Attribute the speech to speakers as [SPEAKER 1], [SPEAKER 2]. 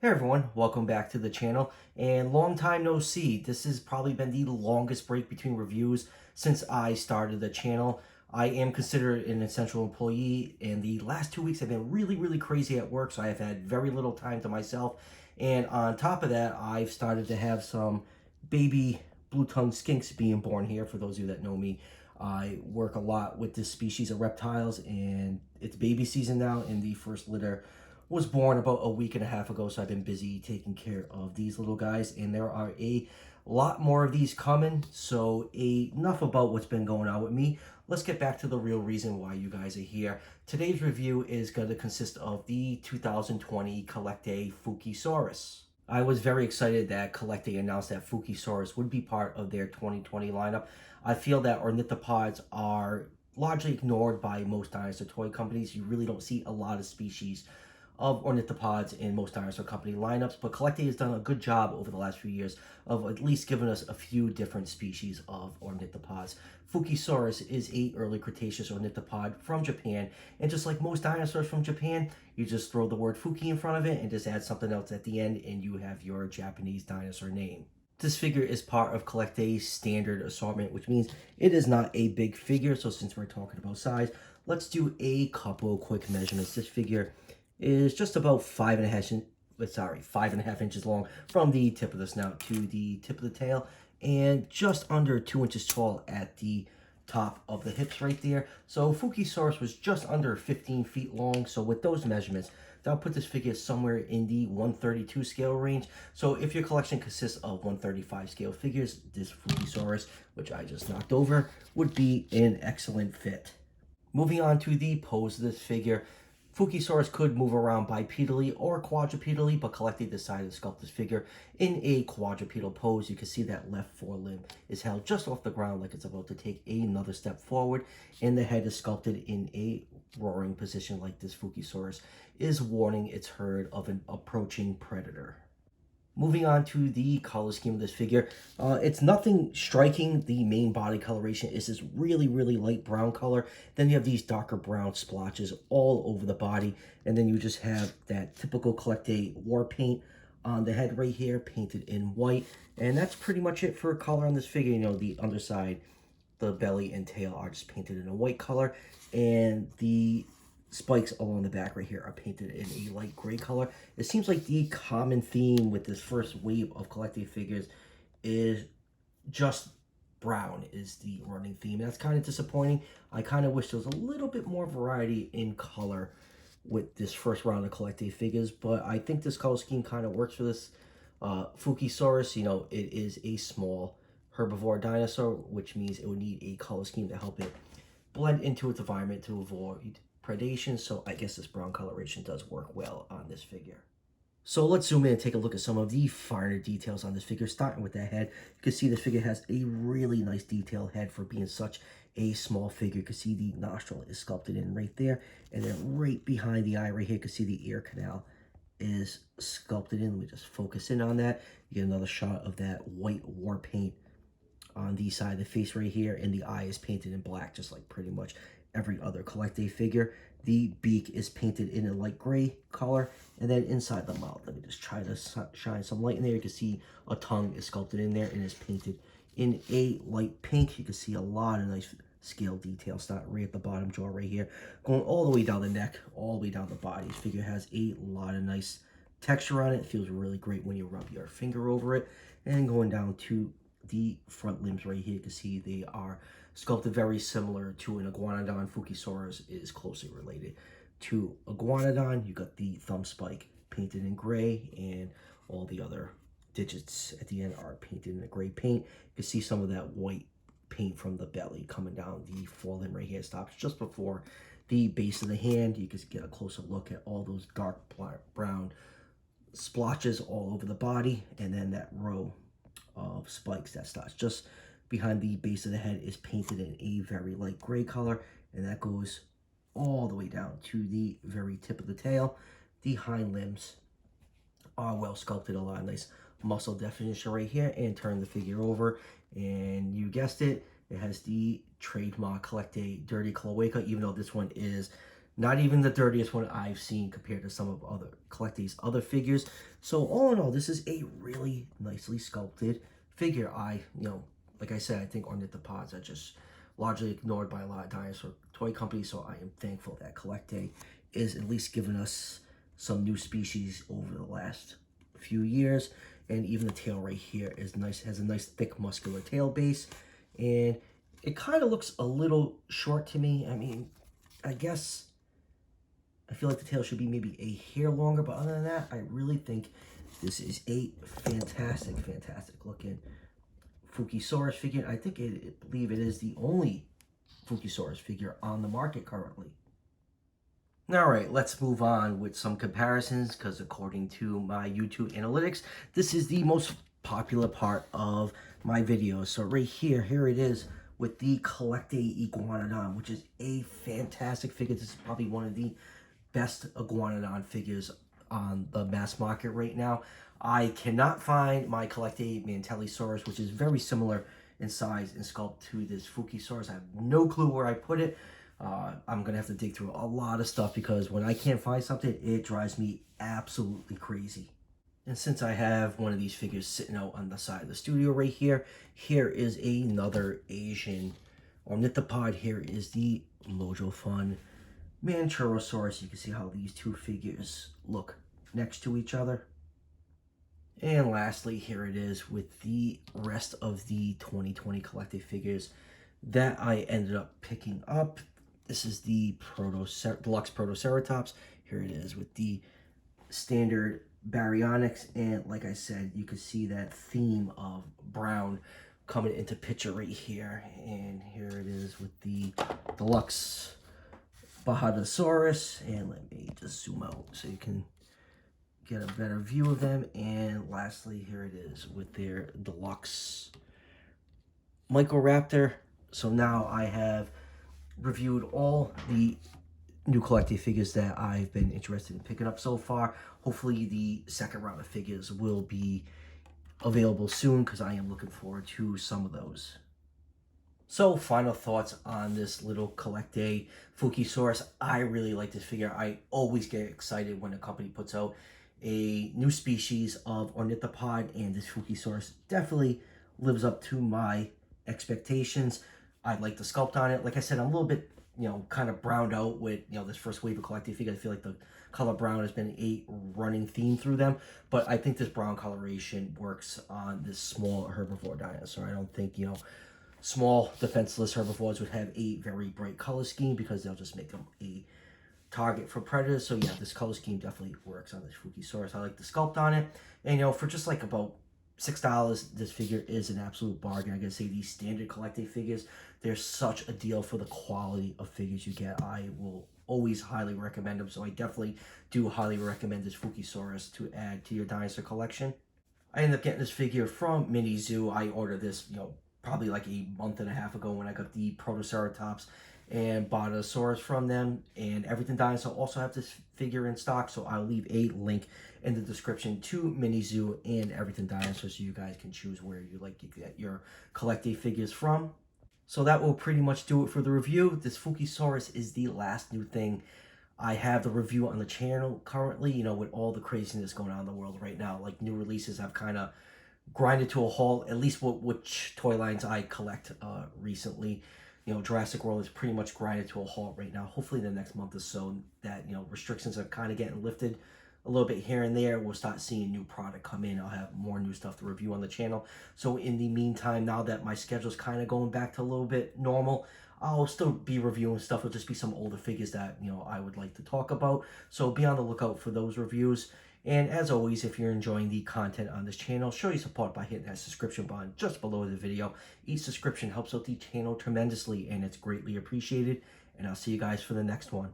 [SPEAKER 1] Hey everyone, welcome back to the channel, and long time no see. This has probably been the longest break between reviews since I started the channel. I am considered an essential employee, and the last 2 weeks have been really crazy at work, so I have had very little time to myself. And on top of that, I've started to have some baby blue-tongued skinks being born here. For those of you that know me, I work a lot with this species of reptiles, and it's baby season now, and the first litter was born about a week and a half ago, so I've been busy taking care of these little guys, and there are a lot more of these coming. So enough about what's been going on with me. Let's get back to the real reason why you guys are here. Today's review is going to consist of the 2020 CollectA Fukuisaurus. I was very excited that CollectA announced that Fukuisaurus would be part of their 2020 lineup. I feel that ornithopods are largely ignored by most dinosaur toy companies. You really don't see a lot of species of ornithopods in most dinosaur company lineups, but CollectA has done a good job over the last few years of at least giving us a few different species of ornithopods. Fukuisaurus is a early Cretaceous ornithopod from Japan, and just like most dinosaurs from Japan, you just throw the word Fuki in front of it and just add something else at the end, and you have your Japanese dinosaur name. This figure is part of CollectA's standard assortment, which means it is not a big figure. So since we're talking about size, let's do a couple quick measurements. This figure is just about 5.5 inches long from the tip of the snout to the tip of the tail, and just under 2 inches tall at the top of the hips right there. So Fukuisaurus was just under 15 feet long. So with those measurements, that'll put this figure somewhere in the 132 scale range. So if your collection consists of 135 scale figures, this Fukuisaurus, which I just knocked over, would be an excellent fit. Moving on to the pose of this figure, Fukuisaurus could move around bipedally or quadrupedally, but CollectA decided to sculpt this figure in a quadrupedal pose. You can see that left forelimb is held just off the ground like it's about to take another step forward, and the head is sculpted in a roaring position like this Fukuisaurus is warning its herd of an approaching predator. Moving on to the color scheme of this figure, it's nothing striking. The main body coloration is this really light brown color. Then you have these darker brown splotches all over the body, and then you just have that typical CollectA war paint on the head right here, painted in white. And that's pretty much it for color on this figure. You know, the underside, the belly and tail are just painted in a white color, and the spikes along the back right here are painted in a light gray color. It seems like the common theme with this first wave of CollectA figures is just brown is the running theme. That's kind of disappointing. I kind of wish there was a little bit more variety in color with this first round of CollectA figures, but I think this color scheme kind of works for this Fukuisaurus. You know, it is a small herbivore dinosaur, which means it would need a color scheme to help it blend into its environment to avoid predation. So I guess this brown coloration does work well on this figure. So let's zoom in and take a look at some of the finer details on this figure, starting with the head. You can see this figure has a really nice detailed head for being such a small figure. You can see the nostril is sculpted in right there, and then right behind the eye right here, you can see the ear canal is sculpted in. Let me just focus in on that. You get another shot of that white war paint on the side of the face right here, and the eye is painted in black, just like pretty much every other CollectA figure. The beak is painted in a light gray color, and then inside the mouth, let me just try to shine some light in there. You can see a tongue is sculpted in there and is painted in a light pink. You can see a lot of nice scale detail starting right at the bottom jaw right here, going all the way down the neck, all the way down the body. This figure has a lot of nice texture on it. It feels really great when you rub your finger over it. And going down to the front limbs right here, you can see they are sculpted very similar to an iguanodon. Fukuisaurus is closely related to iguanodon. You got the thumb spike painted in gray, and all the other digits at the end are painted in a gray paint. You can see some of that white paint from the belly coming down the forelimb right here. Stops just before the base of the hand. You can get a closer look at all those dark brown splotches all over the body, and then that row of spikes that starts just behind the base of the head is painted in a very light gray color, and that goes all the way down to the very tip of the tail. The hind limbs are well sculpted, a lot of nice muscle definition right here. And turn the figure over, and you guessed it, it has the trademark CollectA dirty cloaca, even though this one is Not even the dirtiest one I've seen compared to some of other CollectA's other figures. So all in all, this is a really nicely sculpted figure. Like I said, I think ornithopods are just largely ignored by a lot of dinosaur toy companies. So I am thankful that CollectA is at least giving us some new species over the last few years. And even the tail right here is nice, has a nice thick muscular tail base. And it kind of looks a little short to me. I mean, I guess I feel like the tail should be maybe a hair longer, but other than that, I really think this is a fantastic looking Fukuisaurus figure. I believe it is the only Fukuisaurus figure on the market currently. All right, let's move on with some comparisons, because according to my YouTube analytics, this is the most popular part of my videos. So right here it is with the CollectA Iguanodon, which is a fantastic figure. This is probably one of the best Iguanodon figures on the mass market right now. I cannot find my CollectA Mantellisaurus, which is very similar in size and sculpt to this Fukuisaurus. I have no clue where I put it. I'm gonna have to dig through a lot of stuff, because when I can't find something, it drives me absolutely crazy. And since I have one of these figures sitting out on the side of the studio right here, here is another Asian ornithopod. Here is the Mojo Fun Manchurosaurus. You can see how these two figures look next to each other. And lastly, here it is with the rest of the 2020 CollectA figures that I ended up picking up. This is the Deluxe Protoceratops. Here it is with the standard baryonyx, and like I said, you can see that theme of brown coming into picture right here. And here it is with the Deluxe Bajadasaurus, and let me just zoom out so you can get a better view of them. And lastly, here it is with their Deluxe Microraptor. So now I have reviewed all the new CollectA figures that I've been interested in picking up so far. Hopefully the second round of figures will be available soon, because I am looking forward to some of those. So final thoughts on this little CollectA Fukuisaurus. I really like this figure. I always get excited when a company puts out a new species of ornithopod, and this Fukuisaurus definitely lives up to my expectations. I like the sculpt on it. Like I said, I'm a little bit, kind of browned out with, this first wave of CollectA figures. I feel like the color brown has been a running theme through them, but I think this brown coloration works on this small herbivore dinosaur. I don't think, small defenseless herbivores would have a very bright color scheme, because they'll just make them a target for predators. So yeah, this color scheme definitely works on this Fukuisaurus. I like the sculpt on it, and for just like about $6, this figure is an absolute bargain. I gotta say, these standard CollectA figures, they're such a deal for the quality of figures you get. I will always highly recommend them, so I definitely do highly recommend this Fukuisaurus to add to your dinosaur collection. I ended up getting this figure from Mini Zoo. I ordered this, probably like a month and a half ago, when I got the Protoceratops and Bajadasaurus from them. And Everything Dinosaur also have this figure in stock, so I'll leave a link in the description to Mini Zoo and Everything Dinosaur, so you guys can choose where you like to get your CollectA figures from. So that will pretty much do it for the review. This Fukuisaurus is the last new thing I have the review on the channel currently. With all the craziness going on in the world right now, like new releases have kind of grinded to a halt, at least which toy lines I collect recently. Jurassic World is pretty much grinded to a halt right now. Hopefully the next month or so that, restrictions are kind of getting lifted a little bit here and there, we'll start seeing new product come in. I'll have more new stuff to review on the channel. So in the meantime, now that my schedule's kind of going back to a little bit normal, I'll still be reviewing stuff. It'll just be some older figures that, I would like to talk about. So be on the lookout for those reviews. And as always, if you're enjoying the content on this channel, show your support by hitting that subscription button just below the video. Each subscription helps out the channel tremendously, and it's greatly appreciated. And I'll see you guys for the next one.